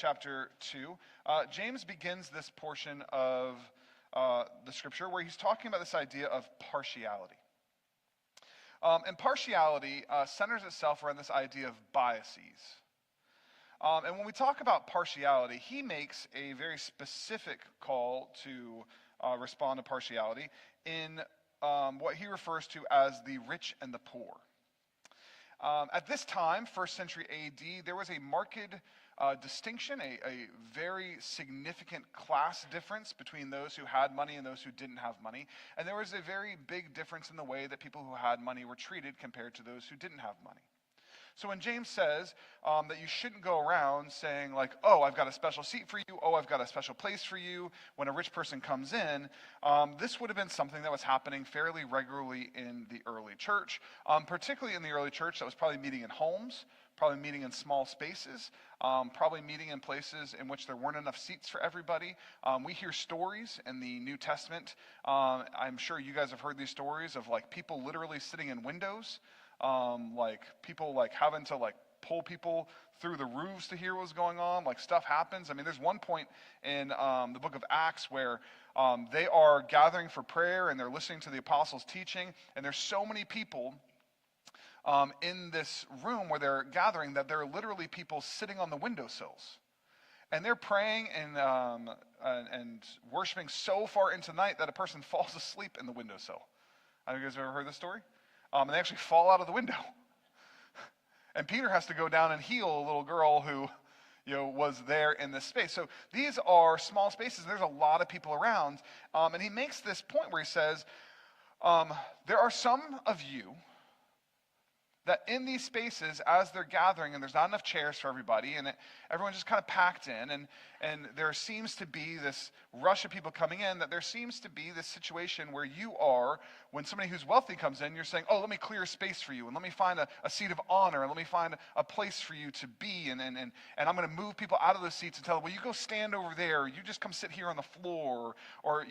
chapter 2, James begins this portion of the scripture where he's talking about this idea of partiality. And partiality centers itself around this idea of biases. And when we talk about partiality, he makes a very specific call to respond to partiality in what he refers to as the rich and the poor. At this time, 1st century AD, there was a marked distinction, a very significant class difference between those who had money and those who didn't have money. And there was a very big difference in the way that people who had money were treated compared to those who didn't have money. So when James says that you shouldn't go around saying like, oh, I've got a special seat for you, oh, I've got a special place for you, when a rich person comes in, this would have been something that was happening fairly regularly in the early church, particularly in the early church that was probably meeting in homes, probably meeting in small spaces, probably meeting in places in which there weren't enough seats for everybody. We hear stories in the New Testament. I'm sure you guys have heard these stories of like people literally sitting in windows, like people like having to like pull people through the roofs to hear what's going on. Like stuff happens. I mean, there's one point in the book of Acts where they are gathering for prayer and they're listening to the apostles' teaching, and there's so many people in this room where they're gathering that there are literally people sitting on the windowsills. And they're praying and worshiping so far into the night that a person falls asleep in the windowsill. Have you guys ever heard this story? And they actually fall out of the window. And Peter has to go down and heal a little girl who, was there in this space. So these are small spaces. There's a lot of people around. And he makes this point where he says, there are some of you that in these spaces, as they're gathering, and there's not enough chairs for everybody, and everyone's just kind of packed in, and there seems to be this rush of people coming in, that there seems to be this situation where you are, when somebody who's wealthy comes in, you're saying, oh, let me clear a space for you, and let me find a seat of honor, and let me find a place for you to be, and I'm going to move people out of those seats and tell them, well, you go stand over there, or you just come sit here on the floor, or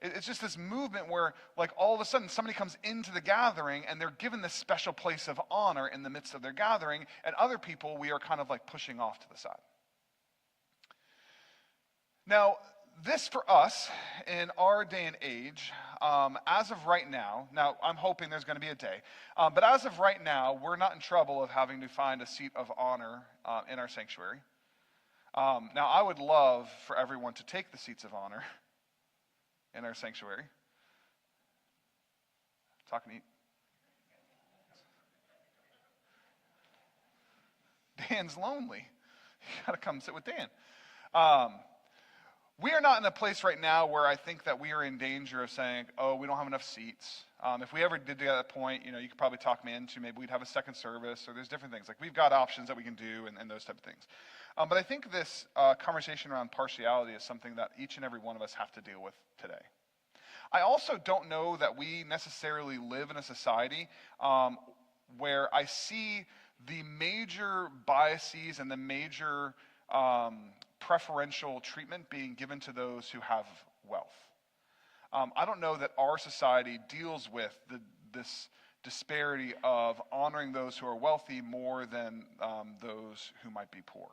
it's just this movement where, like, all of a sudden, somebody comes into the gathering, and they're given this special place of honor in the midst of their gathering, and other people we are kind of like pushing off to the side. Now, this for us in our day and age, as of right now I'm hoping there's going to be a day, but as of right now, we're not in trouble of having to find a seat of honor in our sanctuary. Now, I would love for everyone to take the seats of honor in our sanctuary. Talking to you. Dan's lonely. You gotta come sit with Dan. We are not in a place right now where I think that we are in danger of saying, oh, we don't have enough seats. If we ever did get to that point, you could probably talk me into maybe we'd have a second service, or there's different things. Like we've got options that we can do and those type of things. But I think this conversation around partiality is something that each and every one of us have to deal with today. I also don't know that we necessarily live in a society where I see the major biases and the major preferential treatment being given to those who have wealth. I don't know that our society deals with this disparity of honoring those who are wealthy more than those who might be poor.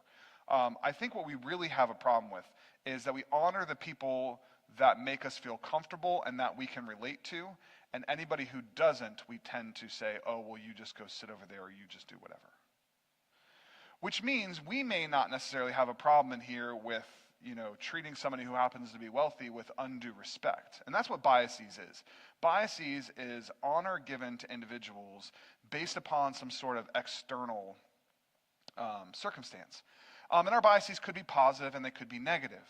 I think what we really have a problem with is that we honor the people that make us feel comfortable and that we can relate to, and anybody who doesn't, we tend to say, oh, well, you just go sit over there, or you just do whatever. Which means we may not necessarily have a problem in here with, treating somebody who happens to be wealthy with undue respect. And that's what biases is. Biases is honor given to individuals based upon some sort of external circumstance. And our biases could be positive and they could be negative.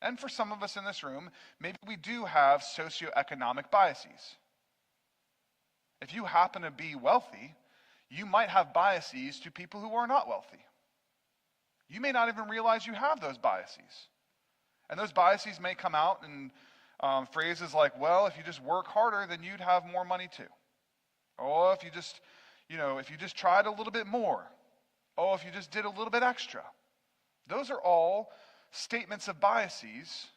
And for some of us in this room, maybe we do have socioeconomic biases. If you happen to be wealthy, you might have biases to people who are not wealthy. You may not even realize you have those biases. And those biases may come out in phrases like, well, if you just work harder, then you'd have more money too. Or if you just tried a little bit more. Oh, if you just did a little bit extra. Those are all statements of biases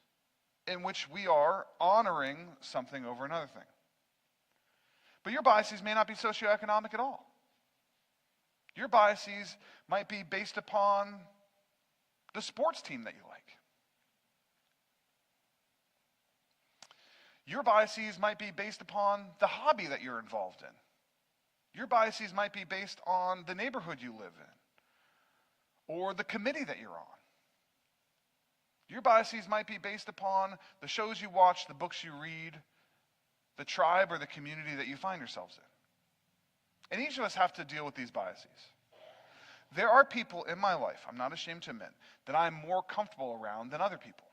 in which we are honoring something over another thing. But your biases may not be socioeconomic at all. Your biases might be based upon the sports team that you like. Your biases might be based upon the hobby that you're involved in. Your biases might be based on the neighborhood you live in or the committee that you're on. Your biases might be based upon the shows you watch, the books you read, the tribe or the community that you find yourselves in. And each of us have to deal with these biases. There are people in my life, I'm not ashamed to admit, that I'm more comfortable around than other people.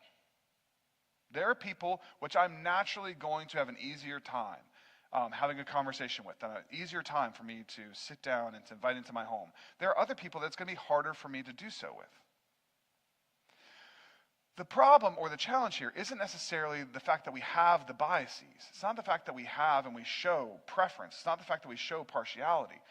There are people which I'm naturally going to have an easier time having a conversation with, an easier time for me to sit down and to invite into my home. There are other people that's going to be harder for me to do so with. The problem or the challenge here isn't necessarily the fact that we have the biases. It's not the fact that we have and we show preference. It's not the fact that we show partiality.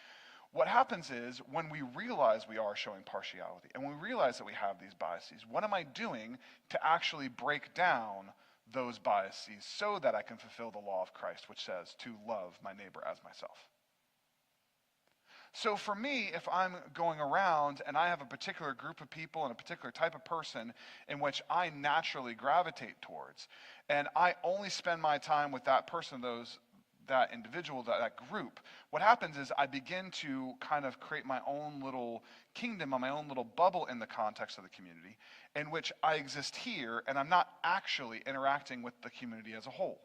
What happens is when we realize we are showing partiality and when we realize that we have these biases, what am I doing to actually break down those biases so that I can fulfill the law of Christ, which says to love my neighbor as myself? So for me, if I'm going around and I have a particular group of people and a particular type of person in which I naturally gravitate towards, and I only spend my time with that person, that individual, that group, what happens is I begin to kind of create my own little kingdom, my own little bubble in the context of the community, in which I exist here and I'm not actually interacting with the community as a whole.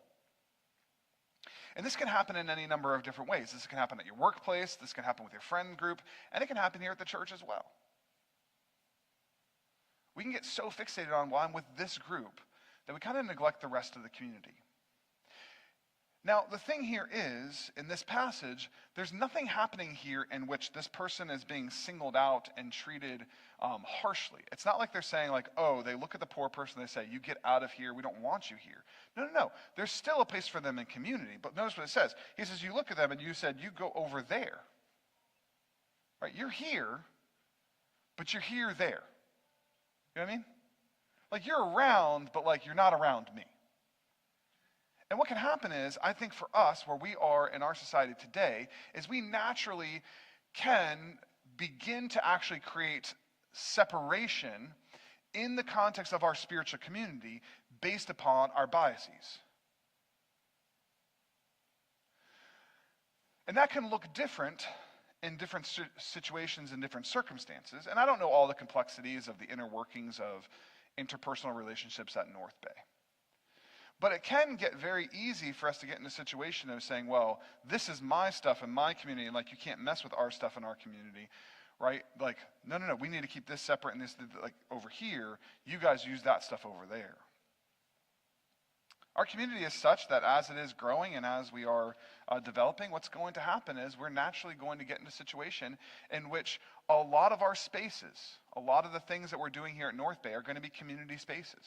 And this can happen in any number of different ways. This can happen at your workplace, this can happen with your friend group, and it can happen here at the church as well. We can get so fixated on, well, I'm with this group, that we kind of neglect the rest of the community. Now, the thing here is, in this passage, there's nothing happening here in which this person is being singled out and treated harshly. It's not like they're saying like, oh, they look at the poor person, they say, you get out of here, we don't want you here. No. There's still a place for them in community. But notice what it says. He says, you look at them and you said, you go over there. Right? You're here, but you're here there. You know what I mean? Like you're around, but like you're not around me. And what can happen is, I think for us, where we are in our society today, is we naturally can begin to actually create separation in the context of our spiritual community based upon our biases. And that can look different in different situations and different circumstances. And I don't know all the complexities of the inner workings of interpersonal relationships at North Bay. But it can get very easy for us to get in a situation of saying, well, this is my stuff in my community, and like you can't mess with our stuff in our community, right? Like, no, we need to keep this separate and this, like over here, you guys use that stuff over there. Our community is such that as it is growing and as we are developing, what's going to happen is we're naturally going to get in a situation in which a lot of our spaces, a lot of the things that we're doing here at North Bay are going to be community spaces.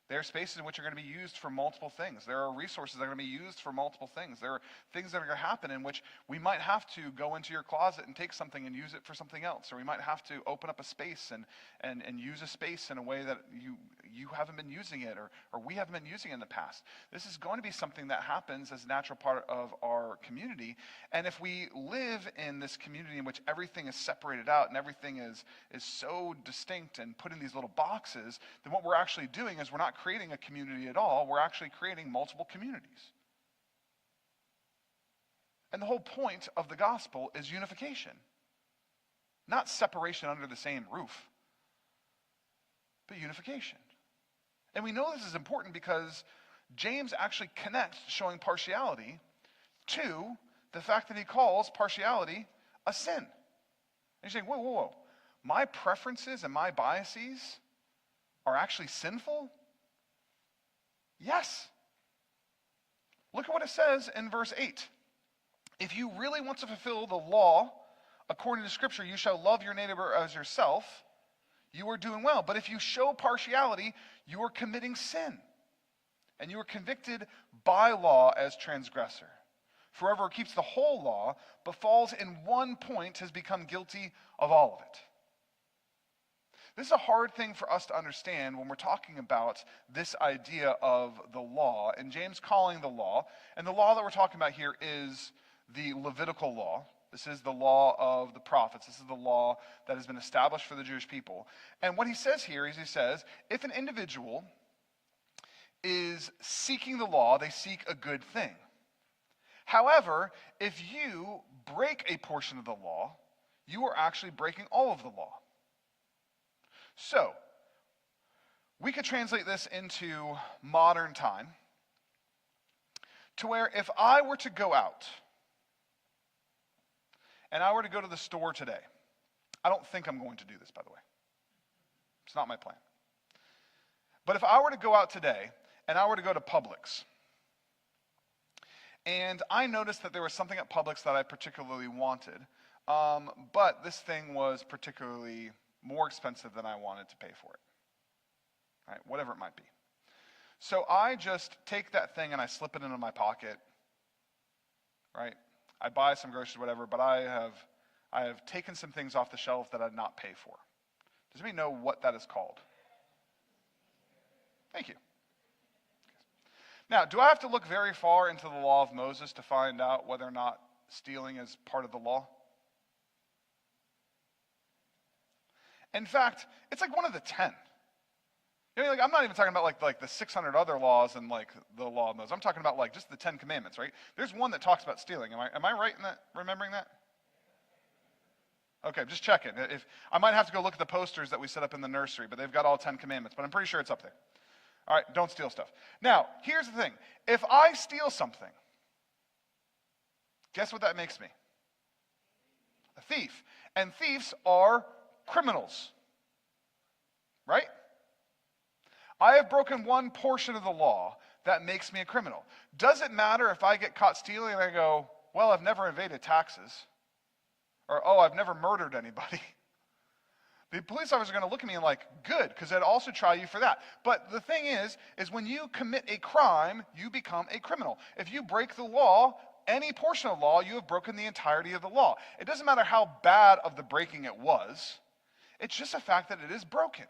There are spaces in which are going to be used for multiple things. There are resources that are going to be used for multiple things. There are things that are going to happen in which we might have to go into your closet and take something and use it for something else. Or we might have to open up a space and use a space in a way that you haven't been using it or we haven't been using it in the past. This is going to be something that happens as a natural part of our community. And if we live in this community in which everything is separated out and everything is so distinct and put in these little boxes, then what we're actually doing is we're not creating a community at all. We're actually creating multiple communities. And the whole point of the gospel is unification, not separation under the same roof, but unification. And we know this is important because James actually connects showing partiality to the fact that he calls partiality a sin. And you're saying, whoa. My preferences and my biases are actually sinful? Yes. Look at what it says in verse 8. If you really want to fulfill the law, according to Scripture, you shall love your neighbor as yourself, you are doing well. But if you show partiality, you are committing sin. And you are convicted by law as transgressor. For whoever keeps the whole law, but falls in one point, has become guilty of all of it. This is a hard thing for us to understand when we're talking about this idea of the law, and James calling the law, and the law that we're talking about here is the Levitical law. This is the law of the prophets. This is the law that has been established for the Jewish people. And what he says here is he says, if an individual is seeking the law, they seek a good thing. However, if you break a portion of the law, you are actually breaking all of the law. So, we could translate this into modern time to where if I were to go out and I were to go to the store today, I don't think I'm going to do this, by the way. It's not my plan. But if I were to go out today and I were to go to Publix, and I noticed that there was something at Publix that I particularly wanted, but this thing was particularly more expensive than I wanted to pay for it. Right, whatever it might be. So I just take that thing and I slip it into my pocket, right? I buy some groceries, whatever, but I have taken some things off the shelf that I did not pay for. Does anybody know what that is called? Thank you. Now, do I have to look very far into the law of Moses to find out whether or not stealing is part of the law? In fact, it's like one of the 10. You know, like, I'm not even talking about like the 600 other laws and like the law of Moses. I'm talking about like just the 10 commandments, right? There's one that talks about stealing. Am I right in that, remembering that? Okay, just checking. If I might have to go look at the posters that we set up in the nursery, but they've got all 10 commandments, but I'm pretty sure it's up there. All right, don't steal stuff. Now, here's the thing. If I steal something, guess what that makes me? A thief. And thieves are criminals. Right? I have broken one portion of the law that makes me a criminal. Does it matter if I get caught stealing and I go, well, I've never evaded taxes? Or, oh, I've never murdered anybody. The police officer is going to look at me and like, good, because they'd also try you for that. But the thing is when you commit a crime, you become a criminal. If you break the law, any portion of the law, you have broken the entirety of the law. It doesn't matter how bad of the breaking it was. It's just a fact that it is broken.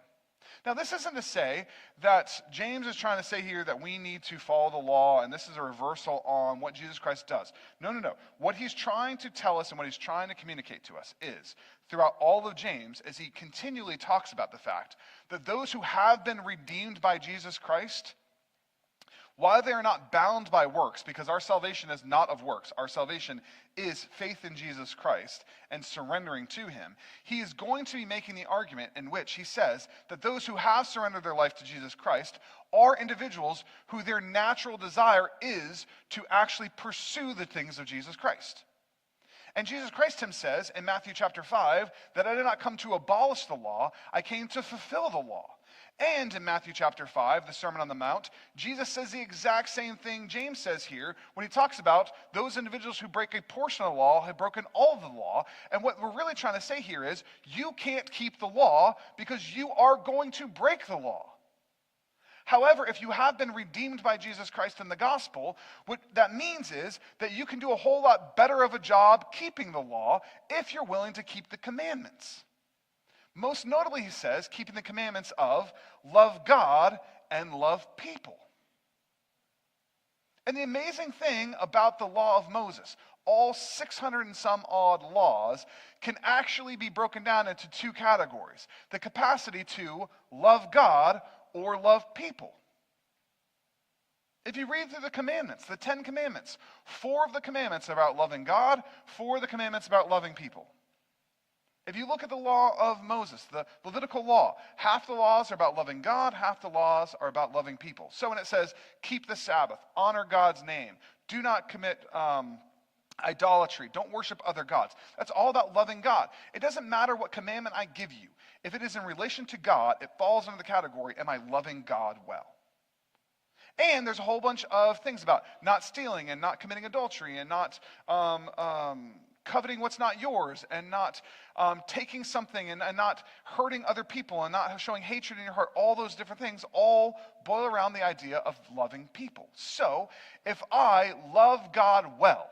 Now, this isn't to say that James is trying to say here that we need to follow the law and this is a reversal on what Jesus Christ does. No. What he's trying to tell us and what he's trying to communicate to us is, throughout all of James, as he continually talks about the fact that those who have been redeemed by Jesus Christ, while they are not bound by works, because our salvation is not of works, our salvation is faith in Jesus Christ and surrendering to him, he is going to be making the argument in which he says that those who have surrendered their life to Jesus Christ are individuals who their natural desire is to actually pursue the things of Jesus Christ. And Jesus Christ himself says in Matthew chapter 5 that I did not come to abolish the law, I came to fulfill the law. And in Matthew chapter 5, the Sermon on the Mount, Jesus says the exact same thing James says here when he talks about those individuals who break a portion of the law have broken all of the law. And what we're really trying to say here is you can't keep the law because you are going to break the law. However, if you have been redeemed by Jesus Christ in the gospel, what that means is that you can do a whole lot better of a job keeping the law if you're willing to keep the commandments. Most notably, he says, keeping the commandments of love God and love people. And the amazing thing about the law of Moses, all 600 and some odd laws can actually be broken down into two categories. The capacity to love God or love people. If you read through the commandments, the 10 commandments, 4 of the commandments are about loving God, 4 of the commandments about loving people. If you look at the law of Moses, the Levitical law, half the laws are about loving God, half the laws are about loving people. So when it says, keep the Sabbath, honor God's name, do not commit idolatry, don't worship other gods. That's all about loving God. It doesn't matter what commandment I give you. If it is in relation to God, it falls under the category, am I loving God well? And there's a whole bunch of things about not stealing and not committing adultery and not coveting what's not yours and not taking something and not hurting other people and not showing hatred in your heart. All those different things all boil around the idea of loving people. So if I love God well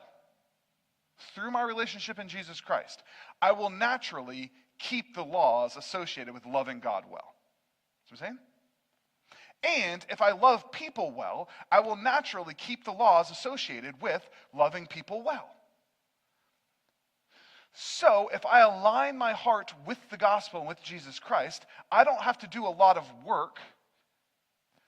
through my relationship in Jesus Christ, I will naturally keep the laws associated with loving God well. See what I'm saying? And if I love people well, I will naturally keep the laws associated with loving people well. So if I align my heart with the gospel and with Jesus Christ, I don't have to do a lot of work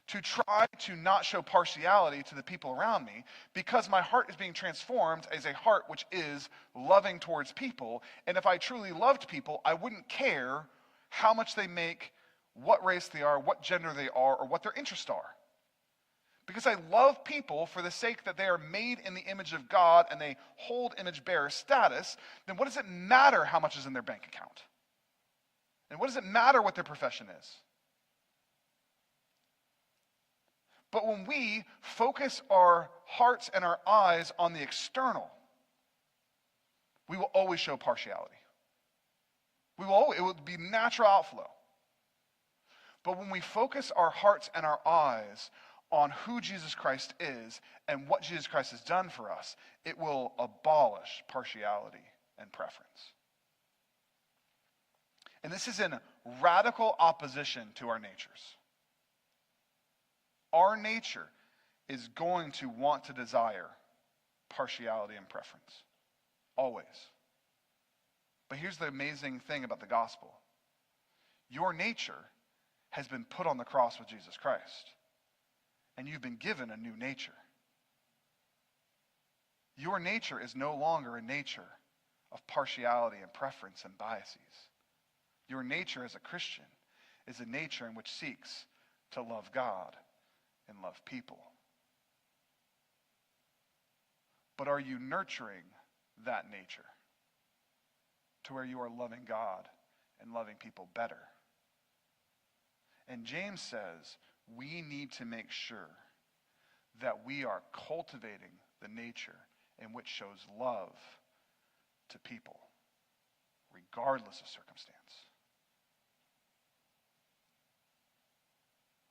to try to not show partiality to the people around me, because my heart is being transformed as a heart which is loving towards people. And if I truly loved people, I wouldn't care how much they make, what race they are, what gender they are, or what their interests are. Because I love people for the sake that they are made in the image of God and they hold image bearer status, then what does it matter how much is in their bank account? And what does it matter what their profession is? But when we focus our hearts and our eyes on the external, we will always show partiality. It will be natural outflow. But when we focus our hearts and our eyes on who Jesus Christ is and what Jesus Christ has done for us, it will abolish partiality and preference. And this is in radical opposition to our natures. Our nature is going to want to desire partiality and preference. Always. But here's the amazing thing about the gospel. Your nature has been put on the cross with Jesus Christ. And you've been given a new nature. Your nature is no longer a nature of partiality and preference and biases. Your nature as a Christian is a nature in which seeks to love God and love people. But are you nurturing that nature to where you are loving God and loving people better? And James says we need to make sure that we are cultivating the nature in which shows love to people, regardless of circumstance.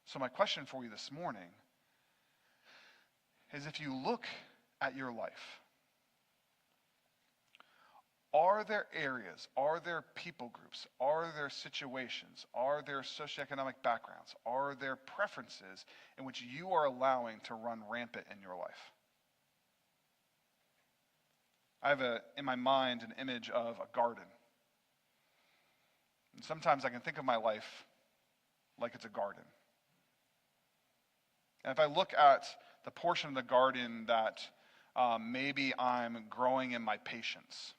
So my question for you this morning is, if you look at your life, are there areas, are there people groups, are there situations, are there socioeconomic backgrounds, are there preferences in which you are allowing to run rampant in your life? I have in my mind an image of a garden. And sometimes I can think of my life like it's a garden. And if I look at the portion of the garden that maybe I'm growing in my patience,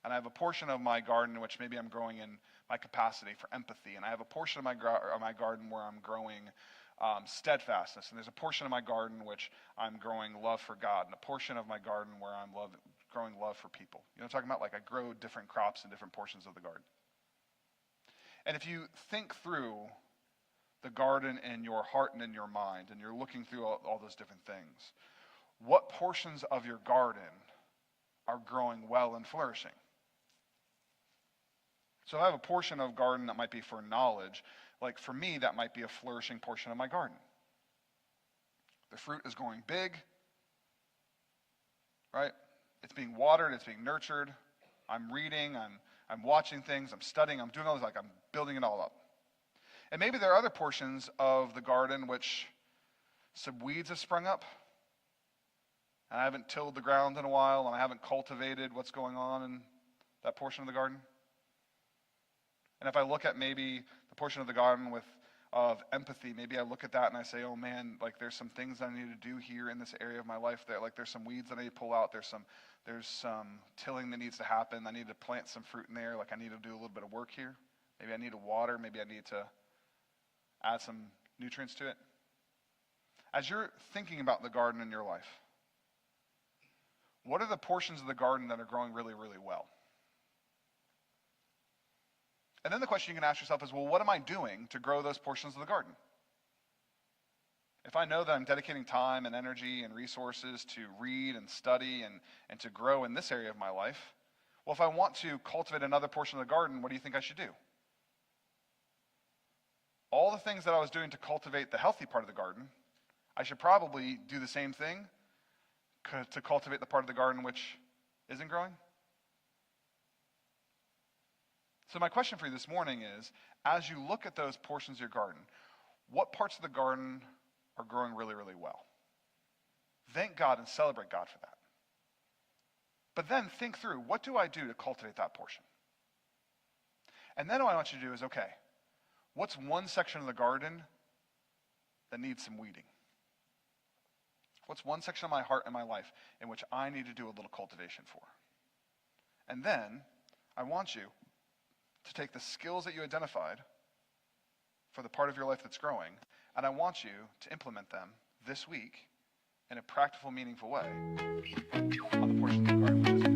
and I have a portion of my garden in which maybe I'm growing in my capacity for empathy, and I have a portion of my garden where I'm growing steadfastness, and there's a portion of my garden which I'm growing love for God, and a portion of my garden where I'm growing love for people. You know what I'm talking about? Like I grow different crops in different portions of the garden. And if you think through the garden in your heart and in your mind, and you're looking through all those different things, what portions of your garden are growing well and flourishing? So I have a portion of garden that might be for knowledge. Like for me, that might be a flourishing portion of my garden. The fruit is growing big, right? It's being watered, it's being nurtured. I'm reading, I'm watching things, I'm studying, I'm doing all this, like I'm building it all up. And maybe there are other portions of the garden which some weeds have sprung up, and I haven't tilled the ground in a while, and I haven't cultivated what's going on in that portion of the garden. And if I look at maybe the portion of the garden of empathy, maybe I look at that and I say, oh man, like there's some things I need to do here in this area of my life that like there's some weeds that I need to pull out, there's some tilling that needs to happen, I need to plant some fruit in there, like I need to do a little bit of work here. Maybe I need to water, maybe I need to add some nutrients to it. As you're thinking about the garden in your life, what are the portions of the garden that are growing really, really well? And then the question you can ask yourself is, well, what am I doing to grow those portions of the garden? If I know that I'm dedicating time and energy and resources to read and study and to grow in this area of my life, well, if I want to cultivate another portion of the garden, what do you think I should do? All the things that I was doing to cultivate the healthy part of the garden, I should probably do the same thing to cultivate the part of the garden which isn't growing. So my question for you this morning is, as you look at those portions of your garden, what parts of the garden are growing really, really well? Thank God and celebrate God for that. But then think through, what do I do to cultivate that portion? And then what I want you to do is, okay, what's one section of the garden that needs some weeding? What's one section of my heart and my life in which I need to do a little cultivation for? And then I want you to take the skills that you identified for the part of your life that's growing, and I want you to implement them this week in a practical, meaningful way on the portion of the garden which is